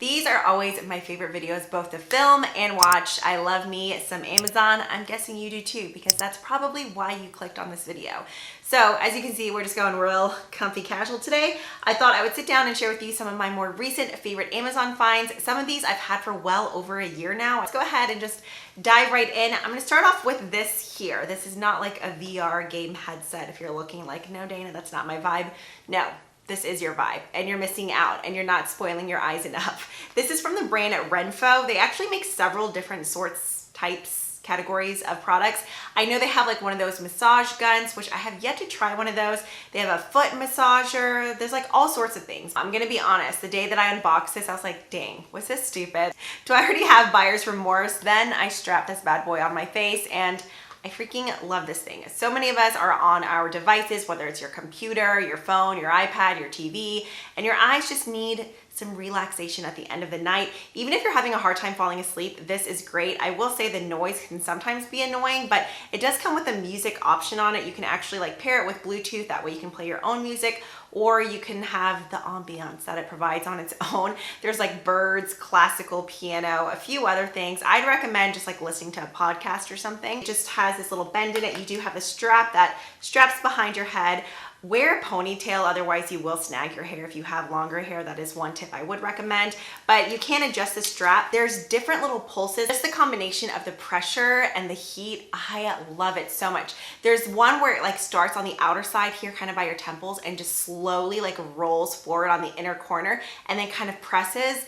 These are always my favorite videos, both to film and watch. I love me some Amazon. I'm guessing you do too, because that's probably why you clicked on this video. So as you can see, we're just going real comfy casual today. I thought I would sit down and share with you some of my more recent favorite Amazon finds. Some of these I've had for well over a year now. Let's go ahead and just dive right in. I'm gonna start off with this here. This is not like a VR game headset. If you're looking like, no Dana, that's not my vibe. No. This is your vibe and you're missing out and you're not spoiling your eyes enough. This is from the brand Renfo. They actually make several different sorts, types, categories of products. I know they have like one of those massage guns, which I have yet to try one of those. They have a foot massager. There's like all sorts of things. I'm gonna be honest, the day that I unboxed this, I was like, dang, was this stupid? Do I already have buyer's remorse? Then I strapped this bad boy on my face and I freaking love this thing. So many of us are on our devices, whether it's your computer, your phone, your iPad, your TV, and your eyes just need some relaxation at the end of the night. Even if you're having a hard time falling asleep, this is great. I will say the noise can sometimes be annoying, but it does come with a music option on it. You can actually like pair it with Bluetooth. That way you can play your own music, or you can have the ambiance that it provides on its own. There's like birds, classical piano, a few other things. I'd recommend just like listening to a podcast or something. It just has this little bend in it. You do have a strap that straps behind your head. Wear a ponytail, otherwise you will snag your hair if you have longer hair. That is one tip I would recommend, but you can adjust the strap. There's different little pulses. Just the combination of the pressure and the heat, I love it so much. There's one where it like starts on the outer side here, kind of by your temples, and just slowly like rolls forward on the inner corner and then kind of presses.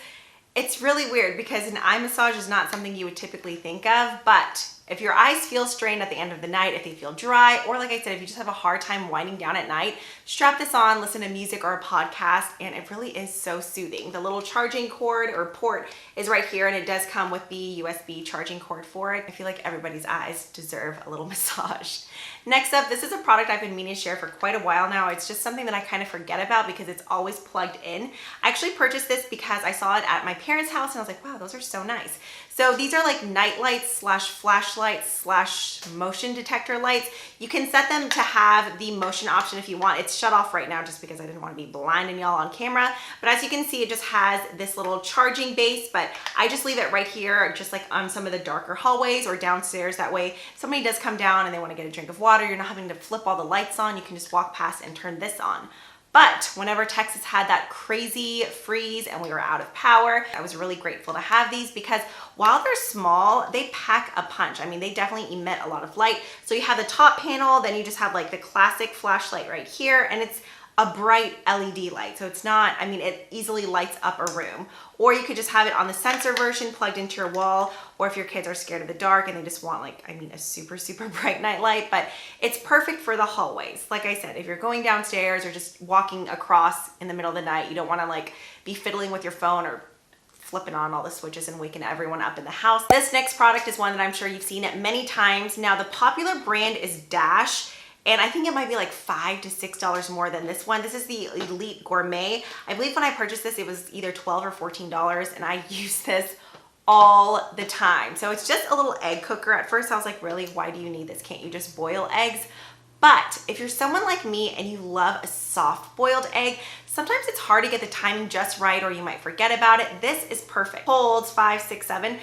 It's really weird because an eye massage is not something you would typically think of, but if your eyes feel strained at the end of the night, if they feel dry, or like I said, if you just have a hard time winding down at night, strap this on, listen to music or a podcast, and it really is so soothing. The little charging cord or port is right here, and it does come with the USB charging cord for it. I feel like everybody's eyes deserve a little massage. Next up, this is a product I've been meaning to share for quite a while now. It's just something that I kind of forget about because it's always plugged in. I actually purchased this because I saw it at my parents' house and I was like, wow, those are so nice. So these are like night lights slash flashlights slash motion detector lights. You can set them to have the motion option if you want. It's shut off right now just because I didn't want to be blinding y'all on camera. But as you can see, it just has this little charging base, but I just leave it right here, just like on some of the darker hallways or downstairs. That way, if somebody does come down and they want to get a drink of water, you're not having to flip all the lights on. You can just walk past and turn this on. But whenever Texas had that crazy freeze and we were out of power, I was really grateful to have these because while they're small, they pack a punch. I mean, they definitely emit a lot of light. So you have the top panel, then you just have like the classic flashlight right here, and it's a bright LED light. So it's not, I mean, it easily lights up a room. Or you could just have it on the sensor version plugged into your wall, or if your kids are scared of the dark and they just want like, I mean, a super, super bright night light, but it's perfect for the hallways. Like I said, if you're going downstairs or just walking across in the middle of the night, you don't wanna like be fiddling with your phone or flipping on all the switches and waking everyone up in the house. This next product is one that I'm sure you've seen it many times. Now the popular brand is Dash, and I think it might be like $5 to $6 more than this one. This is the Elite Gourmet. I believe when I purchased this, it was either $12 or $14, and I use this all the time. So it's just a little egg cooker. At first I was like, really, why do you need this? Can't you just boil eggs? But if you're someone like me and you love a soft boiled egg, sometimes it's hard to get the timing just right, or you might forget about it. This is perfect. Holds 5, 6, 7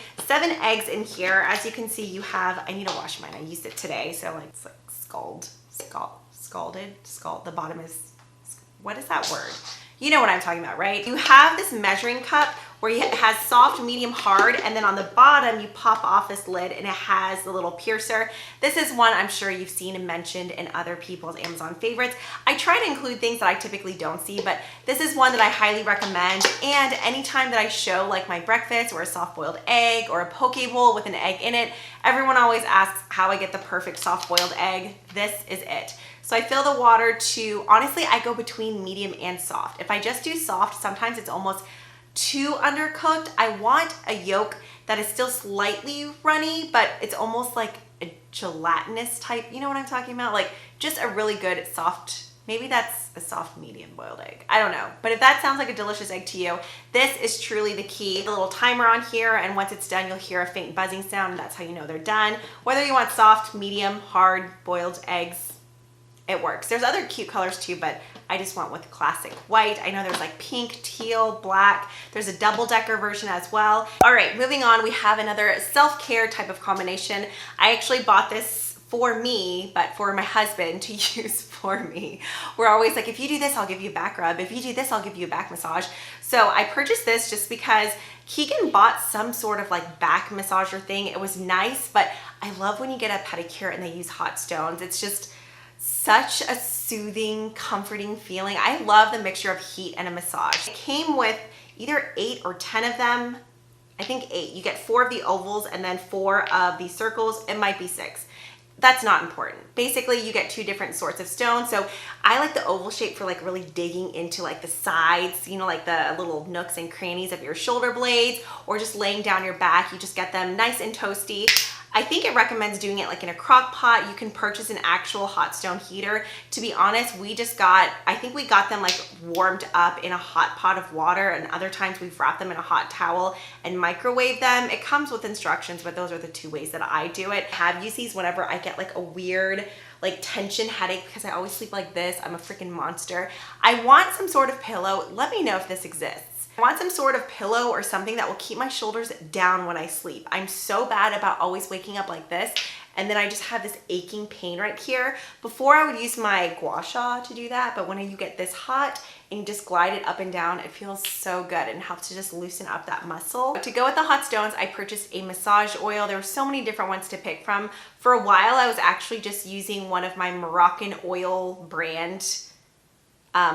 eggs in here. As you can see, you have, I need to wash mine. I used it today. So like, it's like scalded, the bottom is, what is that word? You know what I'm talking about, right? You have this measuring cup where it has soft, medium, hard, and then on the bottom you pop off this lid and it has the little piercer. This is one I'm sure you've seen and mentioned in other people's Amazon favorites. I try to include things that I typically don't see, but this is one that I highly recommend. And anytime that I show like my breakfast or a soft-boiled egg or a poke bowl with an egg in it, everyone always asks how I get the perfect soft-boiled egg. This is it. So I fill the water to, honestly, I go between medium and soft. If I just do soft, sometimes it's almost too undercooked. I want a yolk that is still slightly runny, but it's almost like a gelatinous type. You know what I'm talking about? Like just a really good soft, maybe that's a soft medium boiled egg. I don't know. But if that sounds like a delicious egg to you, this is truly the key. The little timer on here, and once it's done, you'll hear a faint buzzing sound, and that's how you know they're done. Whether you want soft, medium, hard boiled eggs, it works. There's other cute colors too, but I just went with classic white. I know there's like pink, teal, black. There's a double-decker version as well. All right, moving on, we have another self-care type of combination. I actually bought this for me, but for my husband to use for me. We're always like, if you do this, I'll give you a back rub. If you do this, I'll give you a back massage. So I purchased this just because Keegan bought some sort of like back massager thing. It was nice, but I love when you get a pedicure and they use hot stones. It's just such a soothing, comforting feeling. I love the mixture of heat and a massage. It came with either 8 or 10 of them. I think 8. You get 4 of the ovals and then 4 of the circles. It might be 6. That's not important. Basically, you get 2 different sorts of stones. So I like the oval shape for like really digging into like the sides, you know, like the little nooks and crannies of your shoulder blades, or just laying down your back. You just get them nice and toasty. I think it recommends doing it like in a crock pot. You can purchase an actual hot stone heater. To be honest, I think we got them like warmed up in a hot pot of water, and other times we've wrapped them in a hot towel and microwave them. It comes with instructions, but those are the 2 ways that I do it. I have used these whenever I get like a weird like tension headache because I always sleep like this. I'm a freaking monster. I want some sort of pillow. Let me know if this exists. I want some sort of pillow or something that will keep my shoulders down when I sleep. I'm so bad about always waking up like this, and then I just have this aching pain right here. Before I would use my gua sha to do that, but when you get this hot and you just glide it up and down, it feels so good and helps to just loosen up that muscle. To go with the hot stones, I purchased a massage oil. There were so many different ones to pick from. For a while, I was actually just using one of my Moroccan oil brand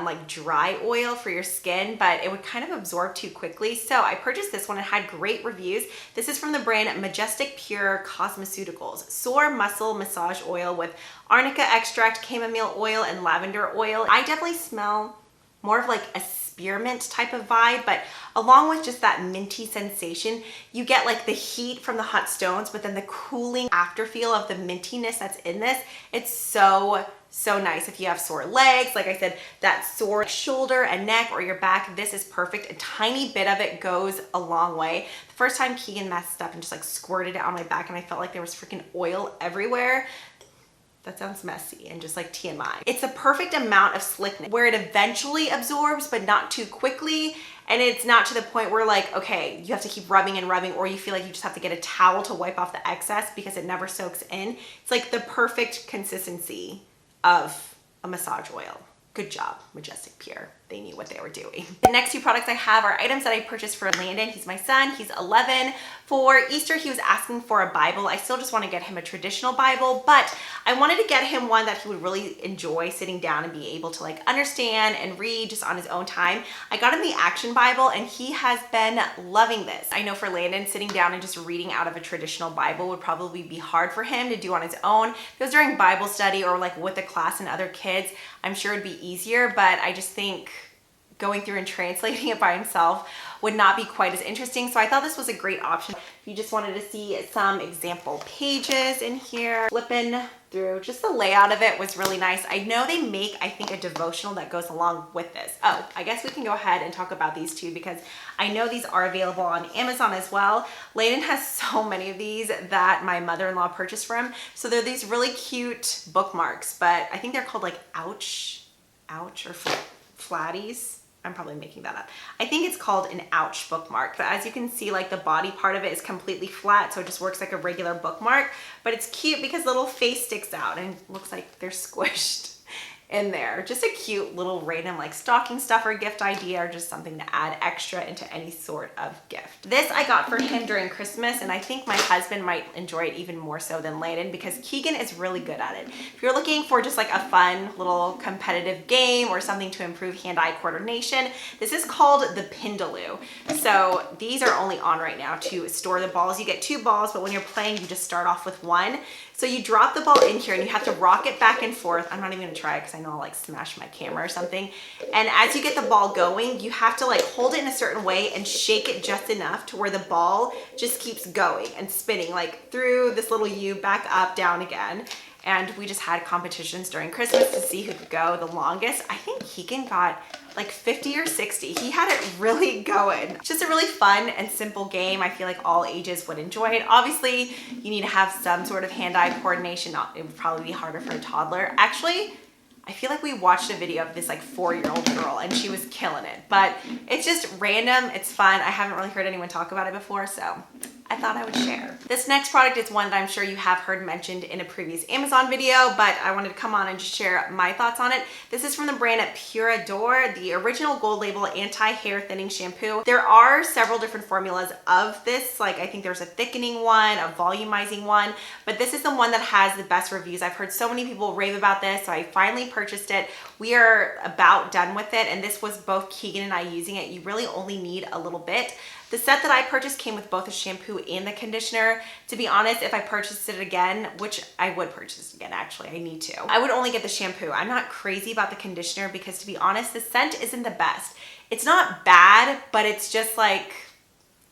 like dry oil for your skin, but it would kind of absorb too quickly. So I purchased this one. It had great reviews. This is from the brand Majestic Pure Cosmeceuticals. Sore Muscle Massage Oil with arnica extract, chamomile oil, and lavender oil. I definitely smell more of like a spearmint type of vibe, but along with just that minty sensation, you get like the heat from the hot stones, but then the cooling after feel of the mintiness that's in this. It's so nice. If you have sore legs, like I said, that sore shoulder and neck or your back, this is perfect. A tiny bit of it goes a long way. The first time Keegan messed up and just like squirted it on my back and I felt like there was freaking oil everywhere. That sounds messy and just like TMI. It's a perfect amount of slickness where it eventually absorbs, but not too quickly. And it's not to the point where like, okay, you have to keep rubbing and rubbing, or you feel like you just have to get a towel to wipe off the excess because it never soaks in. It's like the perfect consistency of a massage oil. Good job, Majestic Pure. They knew what they were doing. The next 2 products I have are items that I purchased for Landon. He's my son, he's 11. For Easter, he was asking for a Bible. I still just want to get him a traditional Bible, but I wanted to get him one that he would really enjoy sitting down and be able to like understand and read just on his own time. I got him the Action Bible and he has been loving this. I know for Landon, sitting down and just reading out of a traditional Bible would probably be hard for him to do on his own. If it was during Bible study or like with a class and other kids, I'm sure it'd be easier, but I just think going through and translating it by himself would not be quite as interesting. So I thought this was a great option. If you just wanted to see some example pages in here, flipping through, just the layout of it was really nice. I know they make, I think, a devotional that goes along with this. Oh, I guess we can go ahead and talk about these 2 because I know these are available on Amazon as well. Layden has so many of these that my mother-in-law purchased for him. So they're these really cute bookmarks, but I think they're called like ouch or flatties. I'm probably making that up. I think it's called an ouch bookmark. But as you can see, like the body part of it is completely flat, so it just works like a regular bookmark. But it's cute because the little face sticks out and looks like they're squished in there. Just a cute little random like stocking stuffer gift idea, or just something to add extra into any sort of gift. This I got for him during Christmas, and I think my husband might enjoy it even more so than Landon because Keegan is really good at it. If you're looking for just like a fun little competitive game or something to improve hand-eye coordination, this is called the Pindaloo. So these are only on right now to store the balls. You get 2 balls, but when you're playing, you just start off with 1. So you drop the ball in here and you have to rock it back and forth. I'm not even gonna try it because I know I'll like smash my camera or something. And as you get the ball going, you have to like hold it in a certain way and shake it just enough to where the ball just keeps going and spinning like through this little U, back up, down again. And we just had competitions during Christmas to see who could go the longest. I think Keegan got like 50 or 60. He had it really going. It's just a really fun and simple game. I feel like all ages would enjoy it. Obviously, you need to have some sort of hand-eye coordination. It would probably be harder for a toddler. Actually, I feel like we watched a video of this like 4-year-old girl and she was killing it, but it's just random. It's fun. I haven't really heard anyone talk about it before, so I thought I would share. This next product is one that I'm sure you have heard mentioned in a previous Amazon video, but I wanted to come on and just share my thoughts on it. This is from the brand Pura, the original gold label anti-hair thinning shampoo. There are several different formulas of this. Like I think there's a thickening one, a volumizing one, but this is the one that has the best reviews. I've heard so many people rave about this, so I finally purchased it. We are about done with it, and this was both Keegan and I using it. You really only need a little bit. The set that I purchased came with both a shampoo and the conditioner. To be honest, if I purchased it again, which I would purchase it again, actually, I need to, I would only get the shampoo. I'm not crazy about the conditioner because, to be honest, the scent isn't the best. It's not bad, but it's just like,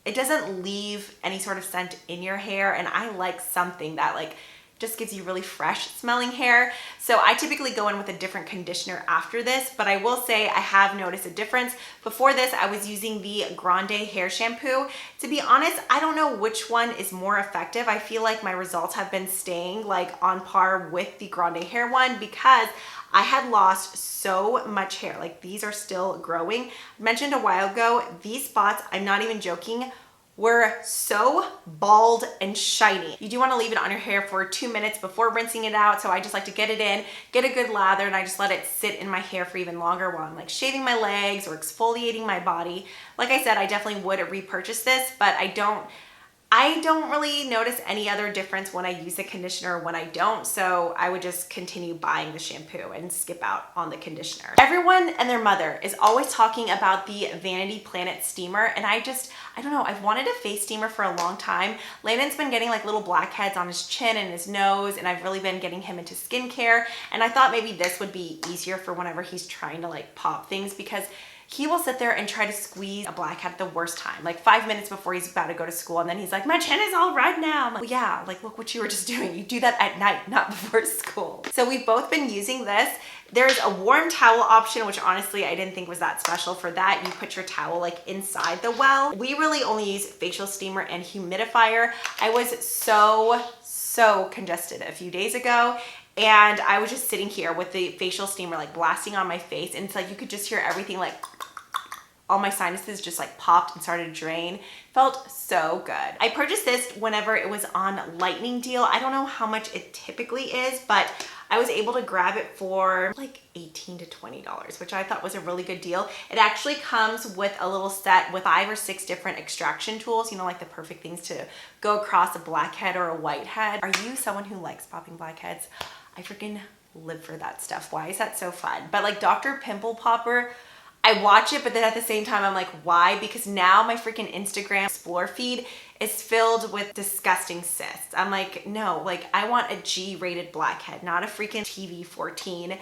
it doesn't leave any sort of scent in your hair, and I like something that like just gives you really fresh smelling hair. So I typically go in with a different conditioner after this, but I will say I have noticed a difference. Before this, I was using the Grande hair shampoo. To be honest, I don't know which one is more effective. I feel like my results have been staying like on par with the Grande hair one because I had lost so much hair. Like these are still growing. I mentioned a while ago, these spots, I'm not even joking, were so bald and shiny. You do want to leave it on your hair for 2 minutes before rinsing it out. So I just like to get it in, get a good lather, and I just let it sit in my hair for even longer while I'm like shaving my legs or exfoliating my body. Like I said, I definitely would repurchase this, but I don't really notice any other difference when I use the conditioner or when I don't, so I would just continue buying the shampoo and skip out on the conditioner. Everyone and their mother is always talking about the Vanity Planet steamer, and I don't know, I've wanted a face steamer for a long time. Landon's been getting like little blackheads on his chin and his nose, and I've really been getting him into skincare, and I thought maybe this would be easier for whenever he's trying to like pop things, because he will sit there and try to squeeze a blackhead at the worst time, like 5 minutes before he's about to go to school, and then he's like, my chin is all red now. I'm like, well, yeah, like look what you were just doing. You do that at night, not before school. So we've both been using this. There's a warm towel option, which honestly I didn't think was that special for that. You put your towel like inside the well. We really only use facial steamer and humidifier. I was so congested a few days ago, and I was just sitting here with the facial steamer like blasting on my face, and it's like you could just hear everything, like all my sinuses just like popped and started to drain. Felt so good. I purchased this whenever it was on lightning deal. I don't know how much it typically is, but I was able to grab it for like $18 to $20, which I thought was a really good deal. It actually comes with a little set with 5 or 6 different extraction tools, you know, like the perfect things to go across a blackhead or a whitehead. Are you someone who likes popping blackheads? I freaking live for that stuff. Why is that so fun? But like Dr. Pimple Popper, I watch it, but then at the same time, I'm like, why? Because now my freaking Instagram Explore feed is filled with disgusting cysts. I'm like, no, like I want a G-rated blackhead, not a freaking TV-14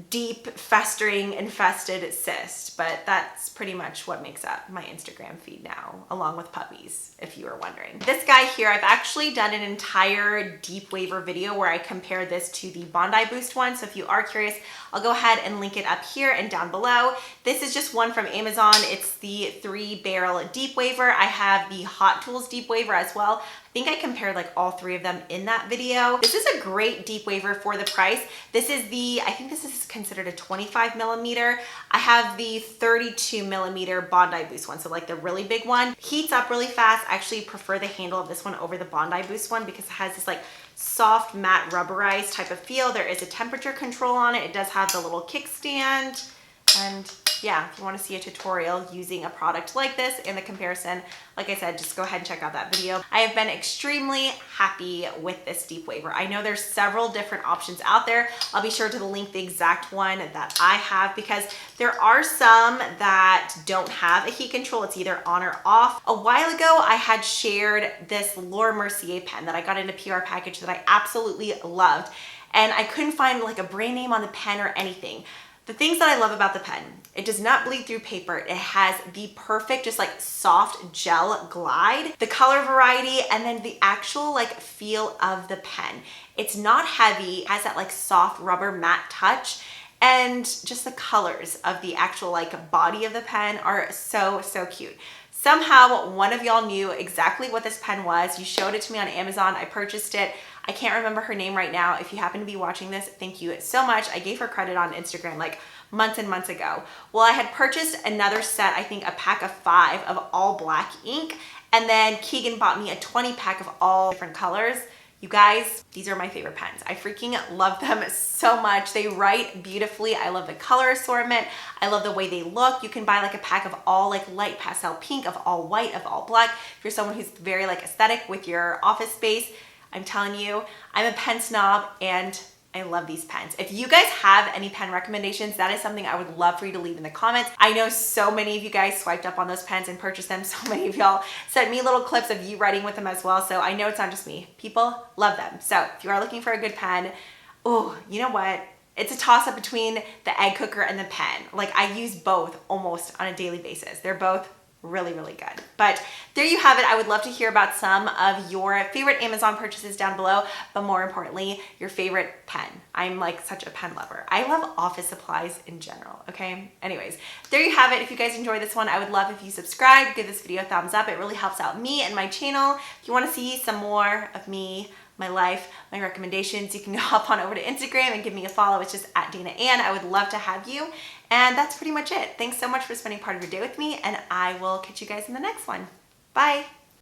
deep, festering, infested cyst. But that's pretty much what makes up my Instagram feed now, along with puppies, if you were wondering. This guy here, I've actually done an entire deep waiver video where I compare this to the Bondi Boost one. So if you are curious, I'll go ahead and link it up here and down below. This is just one from Amazon. It's the 3-barrel deep waiver. I have the Hot Tools deep waiver as well. I think I compared like all 3 of them in that video. This is a great deep waiver for the price. This is I think this is considered a 25 millimeter. I have the 32 millimeter Bondi Boost one, so like the really big one. Heats up really fast. I actually prefer the handle of this one over the Bondi Boost one because it has this like soft matte rubberized type of feel. There is a temperature control on it. It does have the little kickstand, and yeah, if you want to see a tutorial using a product like this and the comparison, like I said, just go ahead and check out that video. I have been extremely happy with this deep waiver. I know there's several different options out there. I'll be sure to link the exact one that I have because there are some that don't have a heat control. It's either on or off. A while ago, I had shared this Laura Mercier pen that I got in a PR package that I absolutely loved, and I couldn't find like a brand name on the pen or anything. The things that I love about the pen, it does not bleed through paper. It has the perfect, just like soft gel glide, the color variety, and then the actual like feel of the pen. It's not heavy, it has that like soft rubber matte touch, and just the colors of the actual like body of the pen are so cute. Somehow one of y'all knew exactly what this pen was. You showed it to me on Amazon. I purchased it. I can't remember her name right now. If you happen to be watching this, thank you so much. I gave her credit on Instagram like months and months ago. Well, I had purchased another set, I think a pack of 5 of all black ink, and then Keegan bought me a 20 pack of all different colors. You guys, these are my favorite pens. I freaking love them so much. They write beautifully. I love the color assortment. I love the way they look. You can buy like a pack of all like light pastel pink, of all white, of all black. If you're someone who's very like aesthetic with your office space, I'm telling you, I'm a pen snob and I love these pens. If you guys have any pen recommendations, that is something I would love for you to leave in the comments. I know so many of you guys swiped up on those pens and purchased them. So many of y'all sent me little clips of you writing with them as well. So I know it's not just me. People love them. So if you are looking for a good pen, oh, you know what? It's a toss up between the egg cooker and the pen. Like I use both almost on a daily basis. They're both really, really good. But there you have it. I would love to hear about some of your favorite Amazon purchases down below, but more importantly, your favorite pen. I'm like such a pen lover. I love office supplies in general, okay? Anyways, there you have it. If you guys enjoyed this one, I would love if you subscribe, give this video a thumbs up. It really helps out me and my channel. If you want to see some more of me, my life, my recommendations, you can hop on over to Instagram and give me a follow. It's just at Dana Ann. I would love to have you. And that's pretty much it. Thanks so much for spending part of your day with me, and I will catch you guys in the next one. Bye.